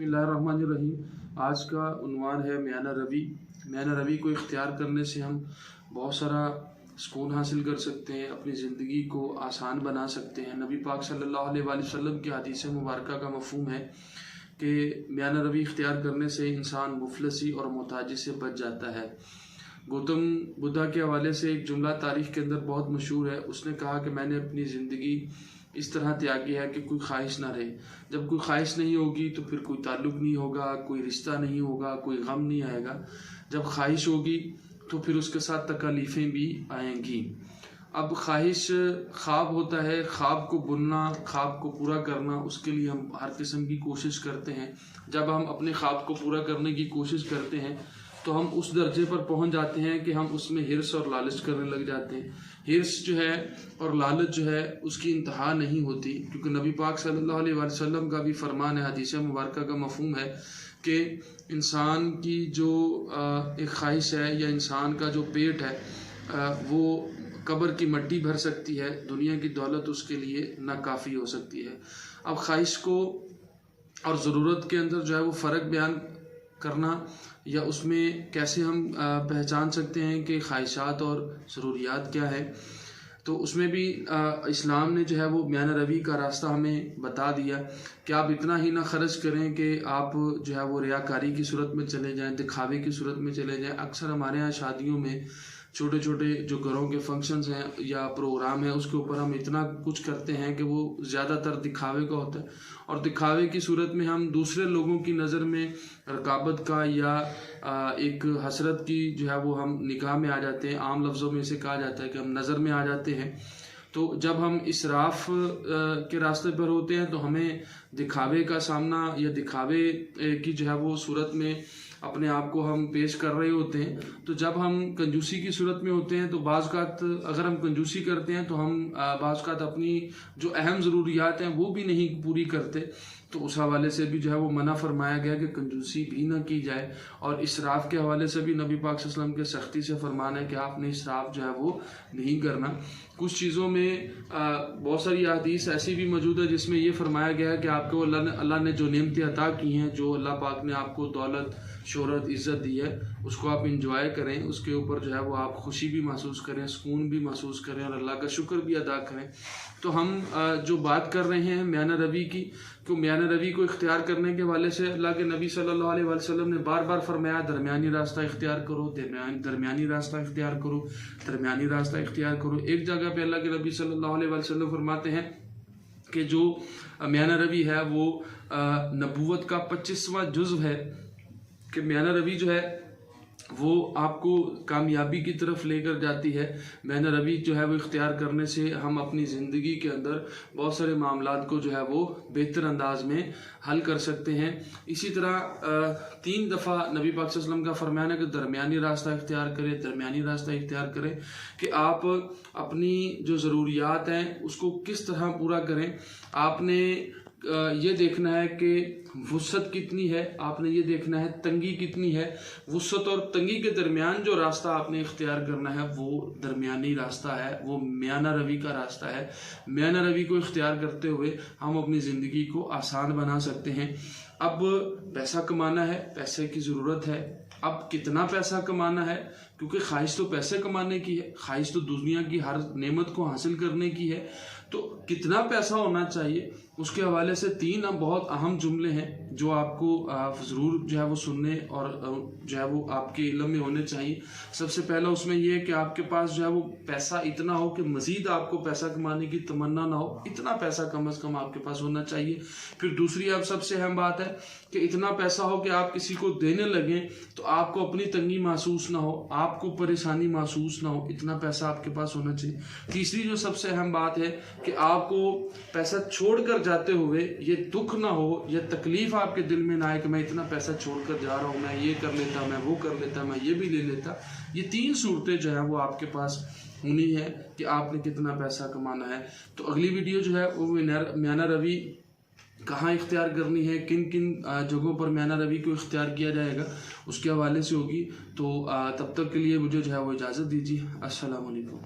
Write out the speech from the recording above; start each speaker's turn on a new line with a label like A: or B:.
A: बिस्मिल्लाहिर्रहमानिर्रहीम। आज का उन्वान है म्याना रवी। म्याना रवी को इख्तियार करने से हम बहुत सारा सुकून हासिल कर सकते हैं, अपनी ज़िंदगी को आसान बना सकते हैं। नबी पाक सल्लल्लाहु अलैहि वसल्लम की हदीस मुबारका का मफ़हूम है कि म्याना रवी इख्तियार करने से इंसान मुफलसी और मोहताजी से बच जाता है। गौतम बुद्धा के हवाले से एक जुमला तारीख़ के अंदर बहुत मशहूर है। उसने कहा कि मैंने अपनी ज़िंदगी इस तरह त्यागी है कि कोई ख्वाहिश ना रहे। जब कोई ख्वाहिश नहीं होगी तो फिर कोई ताल्लुक़ नहीं होगा, कोई रिश्ता नहीं होगा, कोई गम नहीं आएगा। जब ख्वाहिश होगी तो फिर उसके साथ तकलीफ़ें भी आएंगी। अब ख्वाहिश ख्वाब होता है, ख्वाब को बुनना, ख्वाब को पूरा करना, उसके लिए हम हर किस्म की कोशिश करते हैं। जब हम अपने ख्वाब को पूरा करने की कोशिश करते हैं तो हम उस दर्जे पर पहुंच जाते हैं कि हम उसमें हिर्स और लालच करने लग जाते हैं। हिर्स जो है और लालच जो है उसकी इंतहा नहीं होती, क्योंकि नबी पाक सल्लल्लाहु अलैहि वसल्लम का भी फरमान है, हदीस मुबारका का मफ़हूम है कि इंसान की जो एक ख्वाहिश है या इंसान का जो पेट है वो कब्र की मट्टी भर सकती है, दुनिया की दौलत उसके लिए नाकाफ़ी हो सकती है। अब ख्वाहिश को और ज़रूरत के अंदर जो है वो फ़र्क बयान करना या उसमें कैसे हम पहचान सकते हैं कि ख्वाहिशात और ज़रूरियात क्या है, तो उसमें भी इस्लाम ने जो है वो म्याना रवी का रास्ता हमें बता दिया कि आप इतना ही ना ख़र्च करें कि आप जो है वो रियाकारी की सूरत में चले जाएं, दिखावे की सूरत में चले जाएं। अक्सर हमारे यहाँ शादियों में छोटे छोटे जो घरों के फंक्शंस हैं या प्रोग्राम है उसके ऊपर हम इतना कुछ करते हैं कि वो ज़्यादातर दिखावे का होता है, और दिखावे की सूरत में हम दूसरे लोगों की नज़र में रकाबत का या एक हसरत की जो है वो हम निगाह में आ जाते हैं। आम लफ्ज़ों में इसे कहा जाता है कि हम नज़र में आ जाते हैं। तो जब हम इसराफ के रास्ते पर होते हैं तो हमें दिखावे का सामना या दिखावे की जो है वो सूरत में अपने आप को हम पेश कर रहे होते हैं। तो जब हम कंजूसी की सूरत में होते हैं तो बाज़-औक़ात अगर हम कंजूसी करते हैं तो हम बाज़-औक़ात अपनी जो अहम ज़रूरियात हैं वो भी नहीं पूरी करते। तो उस हवाले से भी जो है वो मना फरमाया गया कि कंजूसी भी ना की जाए। और इसराफ़ के हवाले से भी नबी पाक सल्लल्लाहु अलैहि वसल्लम के सख्ती से फरमान है कि आपने इसराफ़ जो है वो नहीं करना। कुछ चीज़ों में बहुत सारी हदीस ऐसी भी मौजूद है जिसमें ये फरमाया गया है कि आपको अल्लाह ने जो नेमतें अता की हैं, जो अल्लाह पाक ने आपको दौलत, शोहरत, इज़्ज़त दी है, उसको आप इंजॉय करें, उसके ऊपर जो है वो आप खुशी भी महसूस करें, सुकून भी महसूस करें और अल्लाह का शुक्र भी अदा करें। तो हम जो बात कर रहे हैं म्याना रवी की, तो म्याना रवी को इख्तियार करने के वाले से अल्लाह के नबी सल्लल्लाहु अलैहि वसल्लम ने बार बार फरमाया दरमियानी रास्ता इख्तियार करो, दरमियानी रास्ता इख्तियार करो, दरमियानी रास्ता इख्तियार करो। एक जगह पे अल्लाह के नबी सल्लल्लाहु अलैहि वसल्लम फरमाते हैं कि जो म्याना रवी है वो नबूवत का 25वां जुज़्व है, कि म्याना रवी जो है वो आपको कामयाबी की तरफ लेकर जाती है। म्याना रवी जो है वो इख्तियार करने से हम अपनी ज़िंदगी के अंदर बहुत सारे मामलात को जो है वो बेहतर अंदाज में हल कर सकते हैं। इसी तरह 3 दफ़ा नबी पाक सल्लल्लाहु अलैहि वसल्लम का फरमान है कि दरमियानी रास्ता इख्तियार करें, दरमियानी रास्ता इख्तियार करें, कि आप अपनी जो ज़रूरियात हैं उसको किस तरह पूरा करें। आपने ये देखना है कि वुसअत कितनी है, आपने ये देखना है तंगी कितनी है। वुसअत और तंगी के दरमियान जो रास्ता आपने इख्तियार करना है वो दरमियानी रास्ता है, वो म्याना रवी का रास्ता है। म्याना रवी को इख्तियार करते हुए हम अपनी ज़िंदगी को आसान बना सकते हैं। अब पैसा कमाना है, पैसे की ज़रूरत है। अब कितना पैसा कमाना है, क्योंकि ख्वाहिश तो पैसे कमाने की है, ख्वाहिश तो दुनिया की हर नेमत को हासिल करने की है। तो कितना पैसा होना चाहिए उसके हवाले से 3 बहुत अहम जुमले हैं जो आपको ज़रूर जो है वो सुनने और जो है वो आपके इल्म में होने चाहिए। सबसे पहला उसमें ये है कि आपके पास जो है वो पैसा इतना हो कि मज़ीद आपको पैसा कमाने की तमन्ना ना हो, इतना पैसा कम से कम आपके पास होना चाहिए। फिर दूसरी अब सबसे अहम बात है कि इतना पैसा हो कि आप किसी को देने लगें तो आपको अपनी तंगी महसूस ना हो, आपको परेशानी महसूस ना हो, इतना पैसा आपके पास होना चाहिए। तीसरी जो सबसे अहम बात है कि आपको पैसा छोड़ कर जाते हुए ये दुख ना हो या तकलीफ़ आपके दिल में ना आए कि मैं इतना पैसा छोड़ कर जा रहा हूँ, मैं ये कर लेता, मैं वो कर लेता, मैं ये भी ले लेता। ये 3 सूरतें जो है वो आपके पास होनी है कि आपने कितना पैसा कमाना है। तो अगली वीडियो जो है वो म्याना रवी कहाँ इख्तियार करनी है, किन किन जगहों पर म्याना रवी को इख्तियार किया जाएगा, उसके हवाले से होगी। तो तब तक के लिए मुझे जो है वो इजाज़त दीजिए। अस्सलाम वालेकुम।